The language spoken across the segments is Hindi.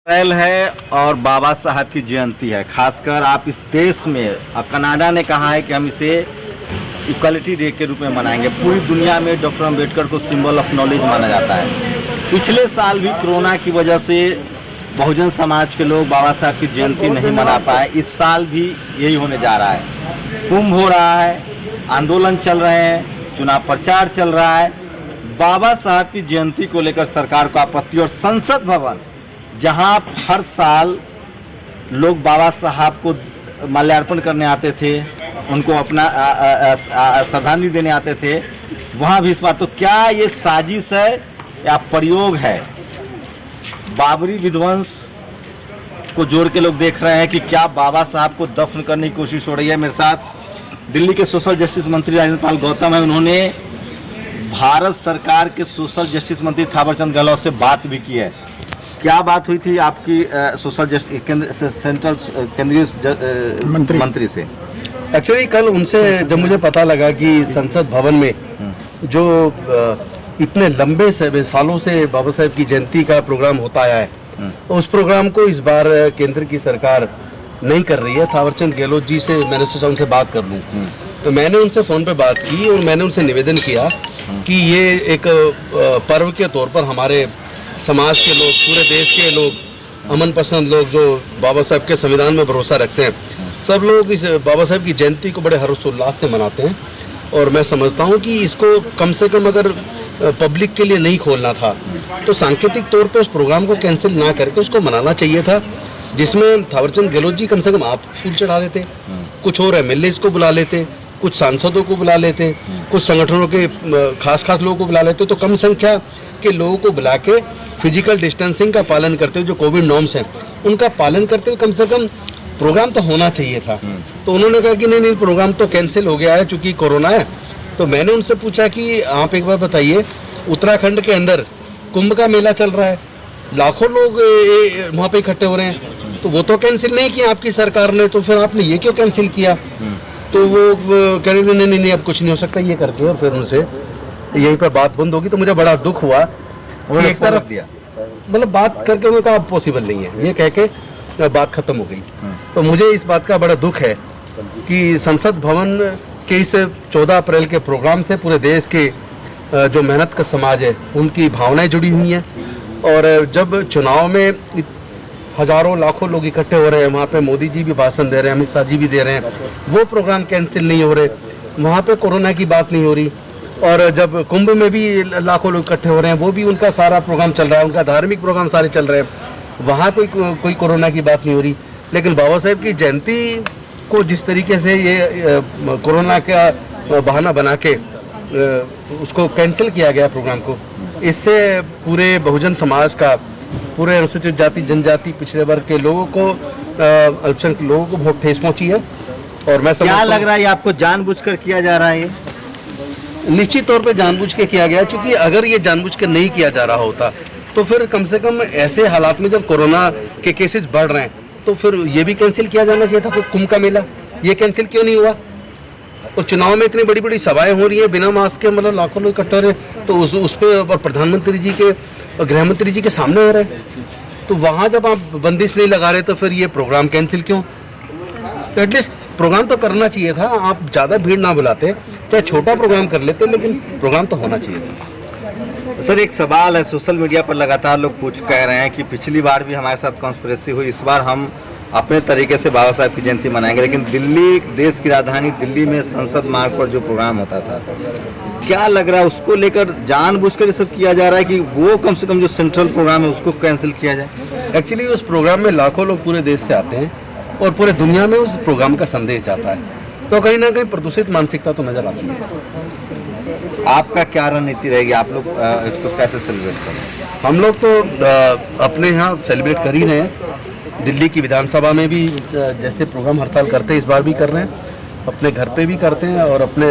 अप्रैल है और बाबा साहब की जयंती है। खासकर आप इस देश में कनाडा ने कहा है कि हम इसे इक्वलिटी डे के रूप में मनाएंगे। पूरी दुनिया में डॉक्टर अम्बेडकर को सिंबल ऑफ नॉलेज माना जाता है। पिछले साल भी कोरोना की वजह से बहुजन समाज के लोग बाबा साहब की जयंती नहीं मना पाए। इस साल भी यही होने जा रहा है। कुंभ हो रहा है, आंदोलन चल रहे हैं, चुनाव प्रचार चल रहा है। बाबा साहब की जयंती को लेकर सरकार को आपत्ति और संसद भवन जहां हर साल लोग बाबा साहब को माल्यार्पण करने आते थे, उनको अपना श्रद्धांजलि देने आते थे, वहां भी इस बात तो क्या ये साजिश है या प्रयोग है? बाबरी विध्वंस को जोड़ के लोग देख रहे हैं कि क्या बाबा साहब को दफन करने की कोशिश हो रही है। मेरे साथ दिल्ली के सोशल जस्टिस मंत्री राजेंद्र पाल गौतम है। उन्होंने भारत सरकार के सोशल जस्टिस मंत्री थावरचंद गहलोत से बात भी की है। क्या बात हुई थी आपकी सोशल जस्टिस सेंट्रल केंद्रीय मंत्री से? एक्चुअली कल उनसे जब मुझे पता लगा कि संसद भवन में जो इतने लंबे सालों से बाबा साहब की जयंती का प्रोग्राम होता आया है, तो उस प्रोग्राम को इस बार केंद्र की सरकार नहीं कर रही है। थावरचंद गहलोत जी से मैंने सोचा उनसे बात कर लूँ, तो मैंने उनसे फ़ोन पे बात की और मैंने उनसे निवेदन किया कि ये एक पर्व के तौर पर हमारे समाज के लोग, पूरे देश के लोग, अमन पसंद लोग जो बाबा साहब के संविधान में भरोसा रखते हैं, सब लोग इस बाबा साहब की जयंती को बड़े हर्षोल्लास से मनाते हैं। और मैं समझता हूँ कि इसको कम से कम अगर पब्लिक के लिए नहीं खोलना था तो सांकेतिक तौर पे उस प्रोग्राम को कैंसिल ना करके उसको मनाना चाहिए था, जिसमें थावरचंद गहलोत जी कम से कम आप फूल चढ़ा देते, कुछ और MLAs को बुला लेते, कुछ सांसदों को बुला लेते, कुछ संगठनों के खास लोगों को बुला लेते, तो कम संख्या के लोगों को बुला के फिजिकल डिस्टेंसिंग का पालन करते हुए, जो कोविड नॉर्म्स हैं उनका पालन करते हुए कम से कम प्रोग्राम तो होना चाहिए था। तो उन्होंने कहा कि नहीं प्रोग्राम तो कैंसिल हो गया है चूँकि कोरोना है। तो मैंने उनसे पूछा कि आप एक बार बताइए, उत्तराखंड के अंदर कुंभ का मेला चल रहा है, लाखों लोग वहाँ पे इकट्ठे हो रहे हैं, तो वो तो कैंसिल नहीं किया आपकी सरकार ने, तो फिर आपने ये क्यों कैंसिल किया? तो वो कह रहे थे नहीं अब कुछ नहीं हो सकता ये करके, और फिर उनसे यहीं पर बात बंद होगी। तो मुझे बड़ा दुख हुआ कि एक तरफ दिया, मतलब बात करके उन्होंने कहा पॉसिबल नहीं है, ये कह के बात खत्म हो गई। तो मुझे इस बात का बड़ा दुख है कि संसद भवन के इस 14 अप्रैल के प्रोग्राम से पूरे देश के जो मेहनत का समाज है उनकी भावनाएं जुड़ी हुई हैं। और जब चुनाव में हजारों लाखों लोग इकट्ठे हो रहे हैं, वहाँ पे मोदी जी भी भाषण दे रहे हैं, अमित शाह जी भी दे रहे हैं, वो प्रोग्राम कैंसिल नहीं हो रहे, वहाँ पे कोरोना की बात नहीं हो रही। और जब कुंभ में भी लाखों लोग इकट्ठे हो रहे हैं, वो भी उनका सारा प्रोग्राम चल रहा है, उनका धार्मिक प्रोग्राम सारे चल रहे हैं, वहाँ कोई कोरोना की बात नहीं हो रही। लेकिन बाबा साहब की जयंती को जिस तरीके से ये कोरोना का बहाना बना के उसको कैंसिल किया गया प्रोग्राम को, इससे पूरे बहुजन समाज का, पूरे अनुसूचित जाति जनजाति पिछड़े वर्ग के लोगों को, अल्पसंख्यक लोगों को बहुत ठेस पहुंची है। और मैं क्या लग रहा है आपको जानबूझकर किया जा रहा है ये? निश्चित तौर पे जानबूझ के किया गया, क्योंकि अगर ये जानबूझ के नहीं किया जा रहा होता तो फिर कम से कम ऐसे हालात में जब कोरोना के केसेस बढ़ रहे हैं तो फिर ये भी कैंसिल किया जाना चाहिए था। कुंभ का मेला ये कैंसिल क्यों नहीं हुआ? और चुनाव में इतनी बड़ी बड़ी सभाएं हो रही है बिना मास्क के, मतलब लाखों लोग इकट्ठे हो रहे हैं, तो उस पर प्रधानमंत्री जी के और गृह मंत्री जी के सामने हो रहे हैं, तो वहाँ जब आप बंदिश नहीं लगा रहे तो फिर ये प्रोग्राम कैंसिल क्यों? तो एटलीस्ट प्रोग्राम तो करना चाहिए था। आप ज़्यादा भीड़ ना बुलाते, चाहे छोटा प्रोग्राम कर लेते, लेकिन प्रोग्राम तो होना चाहिए था। सर, एक सवाल है, सोशल मीडिया पर लगातार लोग कह रहे हैं कि पिछली बार भी हमारे साथ कॉन्स्पिरेसी हुई, इस बार हम अपने तरीके से बाबा साहब की जयंती मनाएंगे, लेकिन दिल्ली, देश की राजधानी दिल्ली में संसद मार्ग पर जो प्रोग्राम होता था, क्या लग रहा है उसको लेकर जानबूझकर ये सब किया जा रहा है कि वो कम से कम जो सेंट्रल प्रोग्राम है उसको कैंसिल किया जाए? एक्चुअली उस प्रोग्राम में लाखों लोग पूरे देश से आते हैं और पूरे दुनिया में उस प्रोग्राम का संदेश जाता है, तो कहीं ना कहीं प्रदूषित मानसिकता तो नजर आती है। आपका क्या रणनीति रहेगी? आप लोग इसको कैसे सेलिब्रेट करें? हम लोग तो अपने यहाँ सेलिब्रेट कर ही रहे हैं। दिल्ली की विधानसभा में भी जैसे प्रोग्राम हर साल करते हैं इस बार भी कर रहे हैं, अपने घर पे भी करते हैं और अपने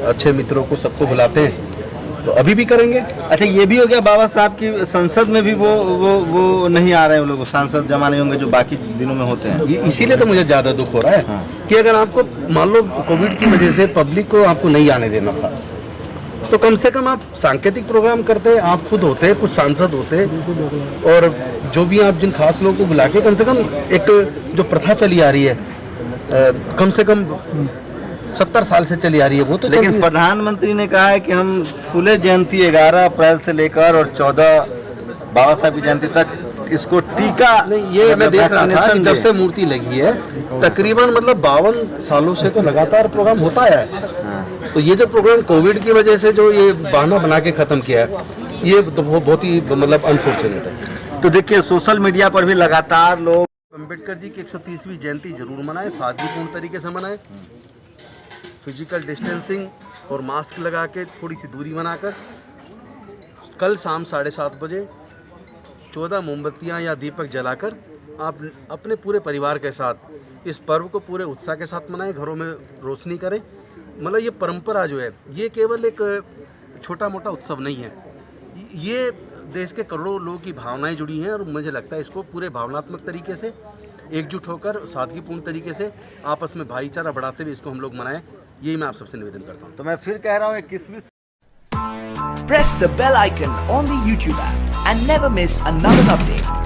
अच्छे मित्रों को सबको बुलाते हैं, तो अभी भी करेंगे। अच्छा, ये भी हो गया बाबा साहब की संसद में भी वो नहीं आ रहे हैं लोग, सांसद जमा नहीं होंगे जो बाकी दिनों में होते हैं। इसीलिए तो मुझे ज़्यादा दुख हो रहा है कि अगर आपको मान लो कोविड की वजह से पब्लिक को आपको नहीं आने देना था, तो कम से कम आप सांकेतिक प्रोग्राम करते, आप खुद होते, कुछ सांसद होते, और जो भी आप जिन खास लोगों को बुला के कम से कम एक जो प्रथा चली आ रही है, कम से कम 70 साल से चली आ रही है, वो तो लेकिन प्रधानमंत्री ने कहा है कि हम फुले जयंती 11 अप्रैल से लेकर और 14 बाबा साहब की जयंती तक इसको टीका नहीं, ये मैं देख रहा था कि जब से मूर्ति लगी है तकरीबन मतलब 52 सालों से तो लगातार प्रोग्राम होता है। तो ये जो प्रोग्राम कोविड की वजह से जो ये बहाना बना के खत्म किया है, ये तो बहुत ही मतलब अनफॉर्चुनेट है। तो देखिए सोशल मीडिया पर भी लगातार लोग अम्बेडकर जी की 130वीं जयंती जरूर मनाएं, सादगीपूर्ण तरीके से मनाएं, फिजिकल डिस्टेंसिंग और मास्क लगा के थोड़ी सी दूरी बनाकर। कल शाम 7:30 बजे 14 मोमबत्तियां या दीपक जलाकर आप अपने पूरे परिवार के साथ इस पर्व को पूरे उत्साह के साथ मनाएं, घरों में रोशनी करें। मतलब ये परंपरा जो है ये केवल एक छोटा मोटा उत्सव नहीं है, ये देश के करोड़ों लोगों की भावनाएं जुड़ी हैं, और मुझे लगता है इसको पूरे भावनात्मक तरीके से एकजुट होकर सादगीपूर्ण तरीके से आपस में भाईचारा बढ़ाते हुए इसको हम लोग मनाएं, यही मैं आप सबसे निवेदन करता हूँ। तो मैं फिर कह रहा हूँ 21वीं Press the bell icon on the YouTube app and never miss another update.